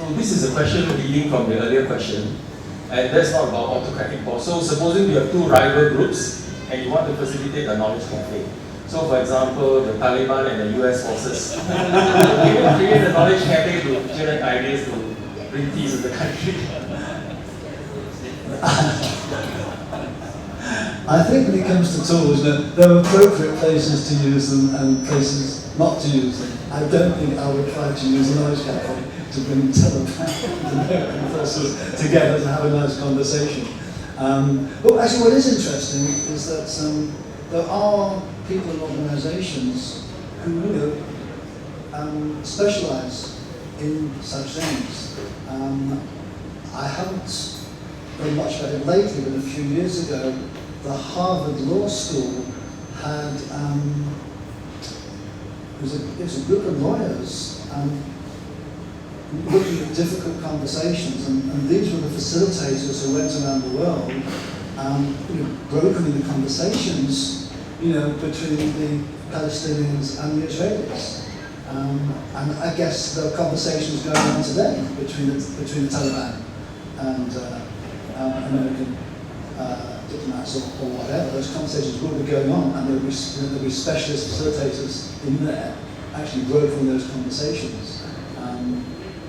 So this is a question leading from the earlier question, and that's not about autocratic boss. So supposing we have two rival groups, and you want to facilitate a knowledge cafe. So for example, the Taliban and the US forces. We will create a knowledge cafe to generate ideas to bring peace in the country. I think when it comes to tools, there are appropriate places to use them and places not to use them. I don't think I would try to use a knowledge cafe to bring Taliban and American forces together to have a nice conversation. But actually what is interesting is that there are people and organisations who specialise in such things. I haven't done much about it lately, but a few years ago, the Harvard Law School had, it was a group of lawyers looking at difficult conversations, and these were the facilitators who went around the world, brokering the conversations, between the Palestinians and the Israelis. And I guess there are conversations going on today between the Taliban and American diplomats or whatever. Those conversations will be going on, and there'll be specialist facilitators in there actually brokering those conversations.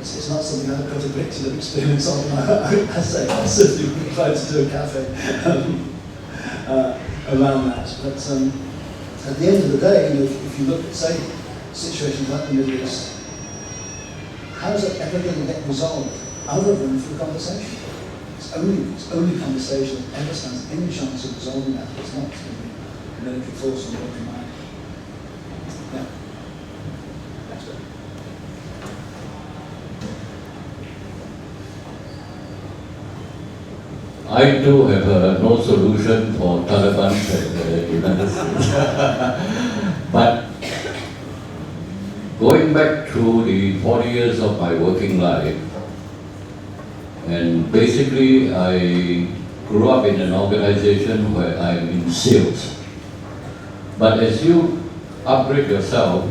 It's not something I've got a great deal of experience on. I certainly wouldn't try to do a cafe around that. But at the end of the day, if you look at, say, situations like the Middle East, how is it ever going to get resolved other than through conversation? It's only conversation that ever stands any chance of resolving that. It's not going to be military force and military mind. Yeah. That's good. I too have no solution for Taliban in the United States. But going back to the 40 years of my working life, and basically I grew up in an organization where I'm in sales. But as you upgrade yourself,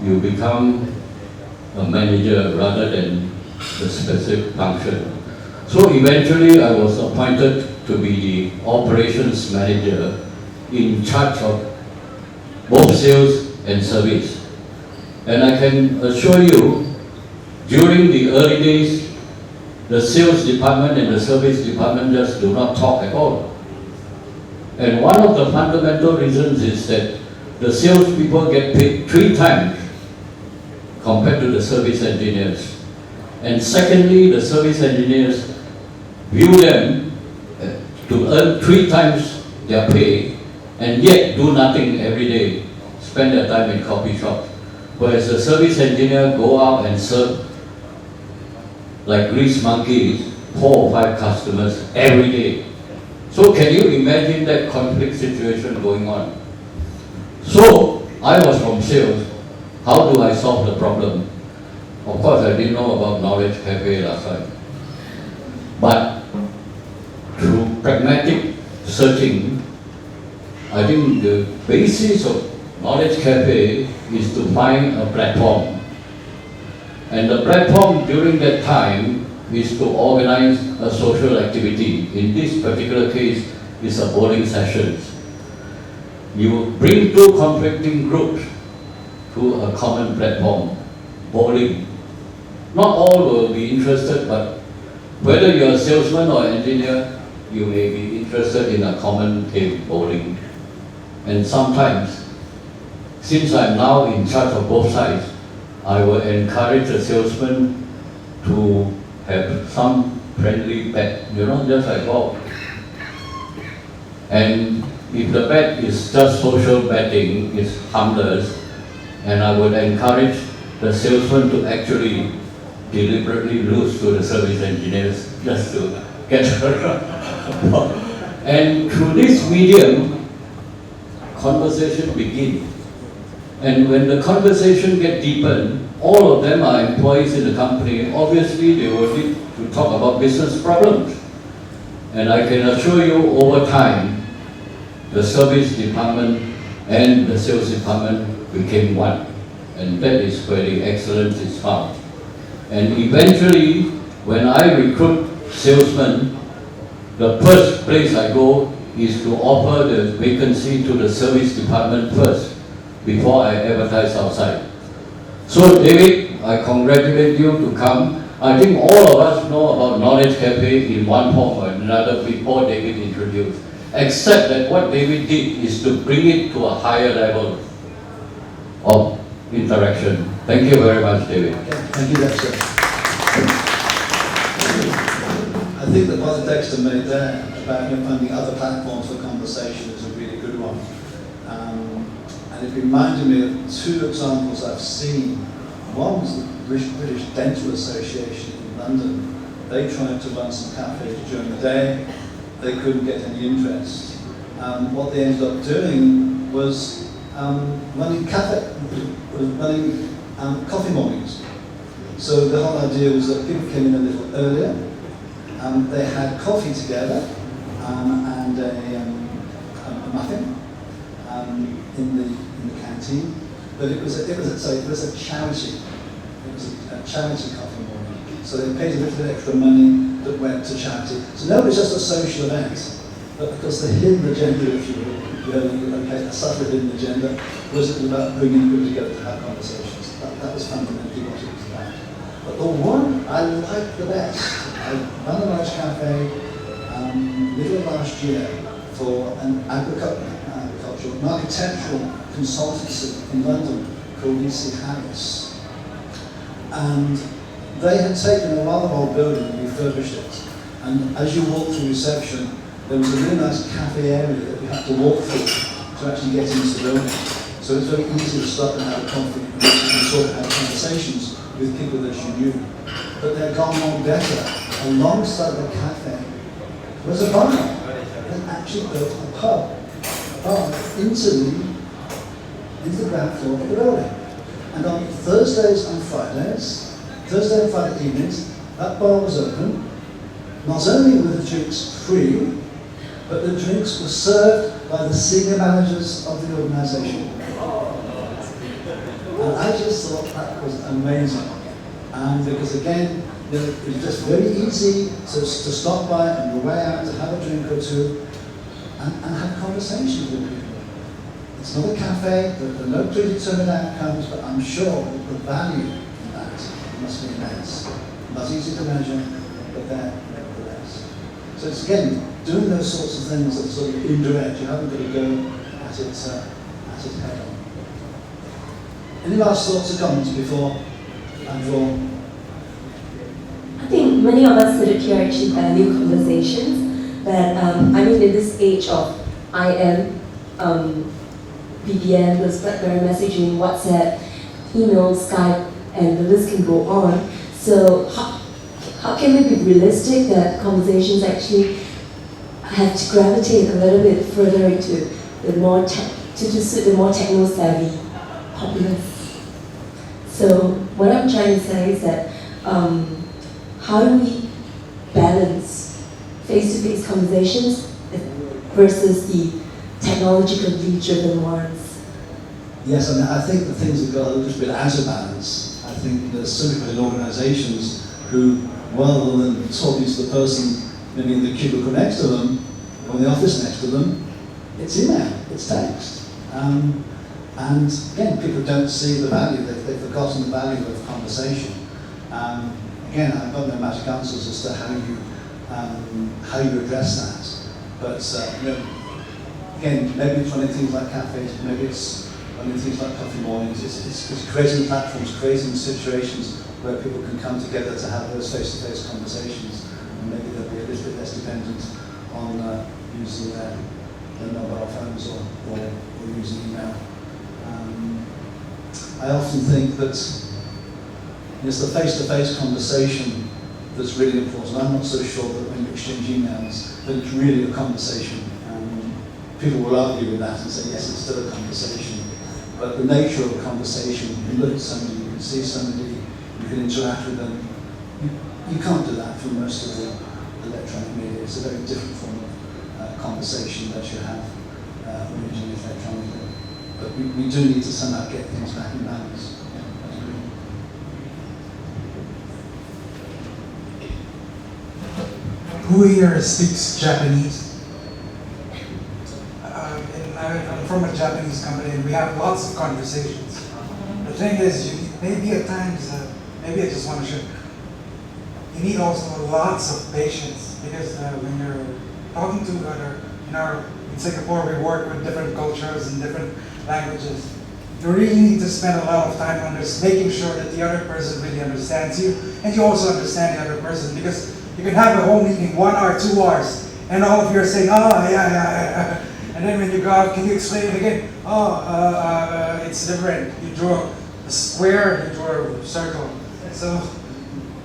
you become a manager rather than the specific function. So eventually I was appointed to be the operations manager in charge of both sales and service. And I can assure you, during the early days, the sales department and the service department just do not talk at all. And one of the fundamental reasons is that the sales people get paid 3 times compared to the service engineers. And secondly, the service engineers view them to earn 3 times their pay and yet do nothing every day, spend their time in coffee shops. Whereas the service engineer go out and serve like grease monkeys, 4 or 5 customers every day. So can you imagine that conflict situation going on? So I was from sales. How do I solve the problem? Of course, I didn't know about Knowledge Cafe last time. But through pragmatic searching, I think the basis of Knowledge Cafe is to find a platform. And the platform during that time is to organize a social activity. In this particular case, it's a bowling sessions. You bring 2 conflicting groups to a common platform, bowling. Not all will be interested, but whether you're a salesman or engineer, you may be interested in a common game, bowling. And sometimes, since I'm now in charge of both sides, I will encourage the salesman to have some friendly bet, just like golf. And if the bet is just social betting, it's harmless, and I would encourage the salesman to actually deliberately lose to the service engineers just to get and through this medium, conversation begins. And when the conversation gets deepened, all of them are employees in the company. Obviously, they will need to talk about business problems. And I can assure you, over time, the service department and the sales department became one. And that is where the excellence is found. And eventually, when I recruit salesmen, the first place I go is to offer the vacancy to the service department first, before I advertise outside. So David, I congratulate you to come. I think all of us know about Knowledge Cafe in one form or another before David introduced, except that what David did is to bring it to a higher level of interaction. Thank you very much, David. Thank you, Dexter. I think the point that Dexter made there about finding other platforms for conversation is a really good one. And it reminded me of two examples I've seen. One was the British Dental Association in London. They tried to run some cafes during the day. They couldn't get any interest. What they ended up doing was running coffee mornings. So the whole idea was that people came in a little earlier. They had coffee together and a muffin in the canteen. But it was a charity. It was a charity coffee morning. So they paid a little bit extra money that went to charity. So no, it was just a social event. But because the hidden agenda, if you will, a subtle hidden agenda, was about bringing people together to have conversations. That was fundamentally what it was about. But the one I liked the best, I ran a large cafe middle of last year for an agricultural and architectural consultancy in London called EC Harris. And they had taken a rather old building and refurbished it. And as you walk through reception, there was a really nice cafe area that you had to walk through to actually get into the building. So it's very easy to stop and have a coffee and sort of have conversations with people that you knew. But they'd gone on better. Alongside the cafe was a bar. They actually built a bar into the ground floor of the building. And on Thursday and Friday evenings, that bar was open, not only were the drinks free, but the drinks were served by the senior managers of the organisation. And I just thought that was amazing. Because again, it was just very easy to stop by on your way out to have a drink or two and have conversations with people. It's not a cafe, there are no predetermined outcomes, but I'm sure that the value in that must be immense. Not easy to measure, but there nevertheless. So it's again, doing those sorts of things that are sort of indirect, you haven't got to go at it head on. Any last thoughts or comments before I draw? I think many of us sitting here actually value conversations, but in this age of IM, BBM, those BlackBerry messaging, WhatsApp, email, Skype, and the list can go on. So how can we be realistic that conversations actually have to gravitate a little bit further into the more to suit the more techno-savvy populace? So what I'm trying to say is that how do we balance face-to-face conversations versus the technologically driven ones? Yes, I think the things have got a little bit out of balance. I think there's certainly organisations who, rather than talking to the person maybe in the cubicle next to them, or in the office next to them, it's email, it's text. And again, people don't see the value, they've forgotten the value of conversation. Again, I've got no magic answers as to how you address that. But again, maybe it's running things like cafes, maybe it's running things like coffee mornings, it's creating platforms, creating situations where people can come together to have those face-to-face conversations, and maybe they'll be a little bit less dependent on using their mobile phones or using email. I often think that it's the face-to-face conversation that's really important. I'm not so sure that when you exchange emails, that it's really a conversation. People will argue with that and say, yes, it's still a conversation. But the nature of a conversation, you can look at somebody, you can see somebody, you can interact with them. You can't do that for most of the electronic media. It's a very different form of conversation that you have when you're doing it electronically. But we do need to somehow get things back in balance. who here speaks Japanese? I'm from a Japanese company and we have lots of conversations. The thing is, maybe at times, maybe I just want to share, you need also lots of patience because when you're talking to other, in Singapore we work with different cultures and different languages. You really need to spend a lot of time on this, making sure that the other person really understands you and you also understand the other person, because you can have a whole meeting, 1 hour, 2 hours, and all of you are saying, oh, yeah. And then when you go out, can you explain it again? Oh, it's different. You draw a square, you draw a circle. So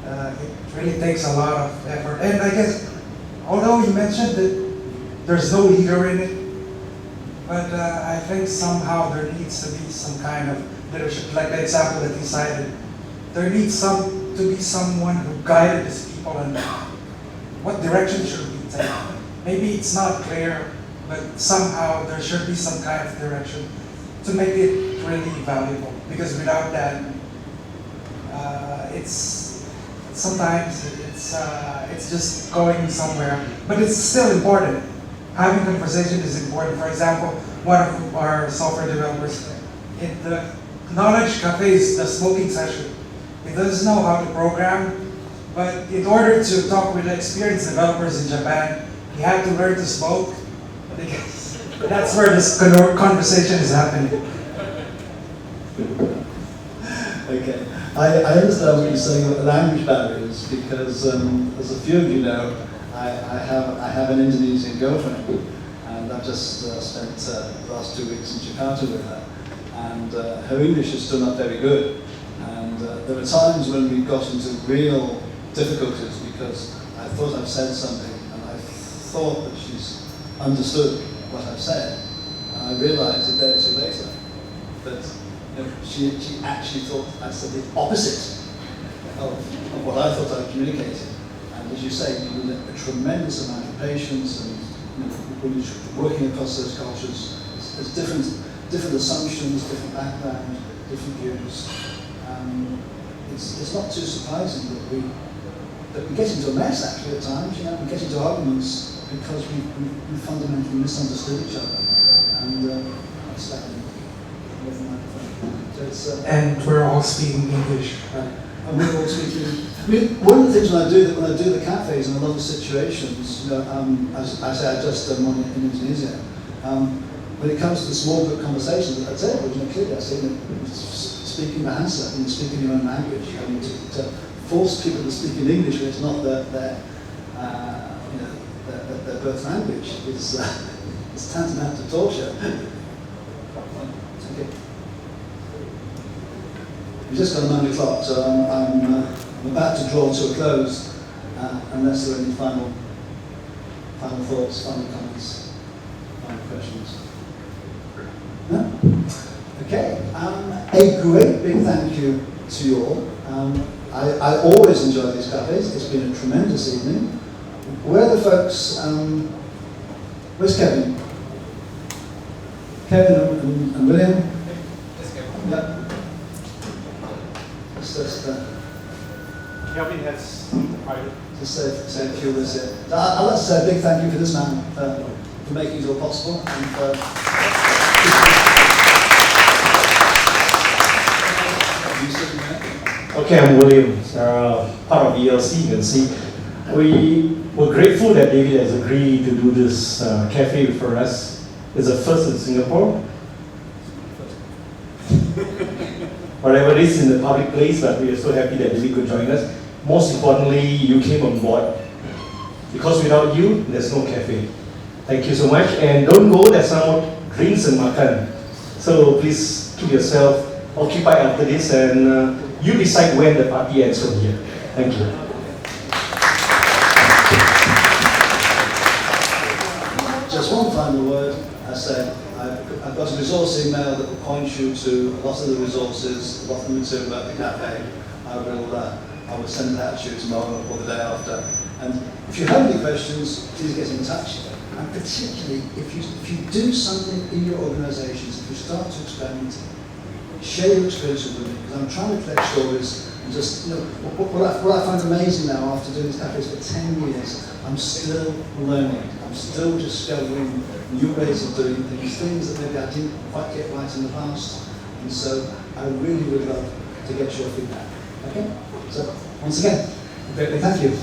it really takes a lot of effort. And I guess, although you mentioned that there's no leader in it, but I think somehow there needs to be some kind of leadership, like the example that you cited. There needs to be someone who guided these people and what direction should we take. Maybe it's not clear, but somehow there should be some kind of direction to make it really valuable. Because without that, sometimes it's just going somewhere. But it's still important. Having conversation is important. For example, one of our software developers, in the Knowledge Cafe is the smoking session. He doesn't know how to program, but in order to talk with the experienced developers in Japan, he had to learn to smoke, because that's where this conversation is happening. Okay, I understand what you're saying about the language barriers, because as a few of you know, I have an Indonesian girlfriend, and I've just spent the last 2 weeks in Jakarta with her, and her English is still not very good, and there were times when we got into real difficulties because I thought I've said something and I thought that she's understood what I've said, and I realized a day or two later that she actually thought I said the opposite of what I thought I communicated. And as you say, you need a tremendous amount of patience, and when you're working across those cultures, there's different assumptions, different backgrounds, different views. It's not too surprising that we get into a mess actually at times. We get into arguments because we fundamentally misunderstood each other. And that's that. And we're all speaking English. Right. And we're all speaking. One of the things when I do the cafes in a lot of situations, as I say, I just done one in Indonesia. When it comes to the small group conversations, I tell you, clearly I say speaking Bahasa, speaking your own language. To force people to speak in English when it's not their birth language it's tantamount to torture. Okay. We've just got 9 o'clock, so I'm about to draw to a close, unless there are any final thoughts, final comments, final questions. No? Okay. A great big thank you to you all. I always enjoy these cafes. It's been a tremendous evening. Where are the folks? Where's Kevin? Kevin and William? Yes, Kevin. Yeah. Kelvin has private. Just say a few words here. I'd like to say a big thank you for this man for making it all possible. And Okay, I'm William, part of ELC. You can see we were grateful that David has agreed to do this cafe for us. It's a first in Singapore. Whatever it is in the public place, but we are so happy that David could join us. Most importantly, you came on board. Because without you, there's no cafe. Thank you so much. And don't go, there's some more drinks and makan. So please keep yourself occupied after this, and you decide when the party ends from here. Thank you. just one final word. I said I've got a resource email that will point you to a lot of the resources, a lot of the material about the cafe. I will send that to you tomorrow or the day after. And if you have any questions, please get in touch. And particularly, if you do something in your organisations, if you start to experiment, share your experience with me, because I'm trying to collect stories And just, you know, what I find amazing now after doing these cafes for 10 years, I'm still learning. I'm still discovering new ways of doing things that maybe I didn't quite get right in the past. And so I really would love to get your feedback. Okay? So, once again, greatly thank you.